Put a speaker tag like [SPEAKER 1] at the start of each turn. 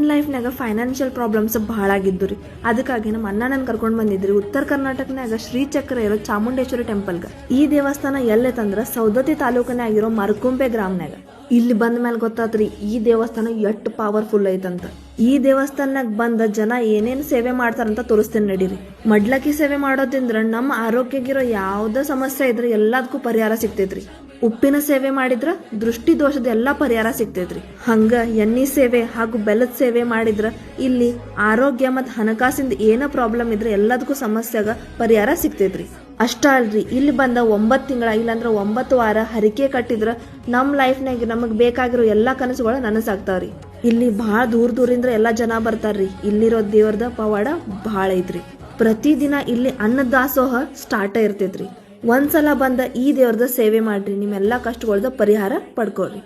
[SPEAKER 1] ನನ್ನ ಲೈಫ್ನಾಗ financial problems ಭಾಳ ಆಗಿದ್ದು ರೀ. ಅದಕ್ಕಾಗಿ ನಮ್ಮ ಅಣ್ಣ ನನ್ನ ಕರ್ಕೊಂಡು ಬಂದಿದ್ರಿ ಉತ್ತರ ಕರ್ನಾಟಕನಾಗ ಶ್ರೀಚಕ್ರ ಇರೋ ಚಾಮುಂಡೇಶ್ವರಿ ಟೆಂಪಲ್ಗೆ. ಈ ದೇವಸ್ಥಾನ ಎಲ್ಲೈತಂದ್ರ ಸೌದತ್ತಿ ತಾಲೂಕನೇ ಆಗಿರೋ ಮರಕುಂಪೆ ಗ್ರಾಮನಾಗ. ಇಲ್ಲಿ ಬಂದ ಮೇಲೆ ಗೊತ್ತಾತ್ರಿ ಈ ದೇವಸ್ಥಾನ ಎಷ್ಟು ಪವರ್ಫುಲ್ ಐತಂತ. ಈ ದೇವಸ್ಥಾನದಾಗ ಬಂದ ಜನ ಏನೇನ್ ಸೇವೆ ಮಾಡ್ತಾರಂತ ತೋರಿಸ್ತೇನೆ ನಡೀರಿ. ಮಡ್ಲಕ್ಕಿ ಸೇವೆ ಮಾಡೋದ್ರಿಂದ ನಮ್ಮ ಆರೋಗ್ಯಗಿರೋ ಯಾವ್ದ ಸಮಸ್ಯೆ ಇದ್ರೆ ಎಲ್ಲದಕ್ಕೂ ಪರಿಹಾರ ಸಿಗ್ತೈತ್ರಿ. ಉಪ್ಪಿನ ಸೇವೆ ಮಾಡಿದ್ರ ದೃಷ್ಟಿ ದೋಷದ ಎಲ್ಲಾ ಪರಿಹಾರ ಸಿಗ್ತೈತ್ರಿ. ಹಂಗ ಎಣ್ಣೆ ಸೇವೆ ಹಾಗೂ ಬೆಲ್ಲದ ಸೇವೆ ಮಾಡಿದ್ರ ಇಲ್ಲಿ ಆರೋಗ್ಯ ಮತ್ ಹಣಕಾಸಿಂದ ಏನ ಪ್ರಾಬ್ಲಮ್ ಇದ್ರೆ ಎಲ್ಲದಕ್ಕೂ ಸಮಸ್ಯೆಗ ಪರಿಹಾರ ಸಿಗ್ತೈತ್ರಿ. ಅಷ್ಟ ಅಲ್ರಿ, ಇಲ್ಲಿ ಬಂದ 9 ತಿಂಗಳ ಇಲ್ಲಾಂದ್ರ 9 ವಾರ ಹರಿಕೆ ಕಟ್ಟಿದ್ರ ನಮ್ ಲೈಫ್ನಾಗ ನಮಗ್ ಬೇಕಾಗಿರೋ ಎಲ್ಲಾ ಕನಸುಗಳು ನನಸಾಗ್ತಾವ್ರಿ. ಇಲ್ಲಿ ಬಹಳ ದೂರದಿಂದ ಎಲ್ಲಾ ಜನ ಬರ್ತಾರ್ರಿ. ಇಲ್ಲಿರೋ ದೇವ್ರದ ಪವಾಡ ಬಹಳ ಐತ್ರಿ. ಪ್ರತಿದಿನ ಇಲ್ಲಿ ಅನ್ನದಾಸೋಹ ಸ್ಟಾರ್ಟ್ ಇರ್ತೈತ್ರಿ. ಒಂದ್ಸಲ ಬಂದ ಈ ದೇವ್ರದ ಸೇವೆ ಮಾಡ್ರಿ, ನಿಮ್ಮೆಲ್ಲಾ ಕಷ್ಟಗಳದ ಪರಿಹಾರ ಪಡ್ಕೋರಿ.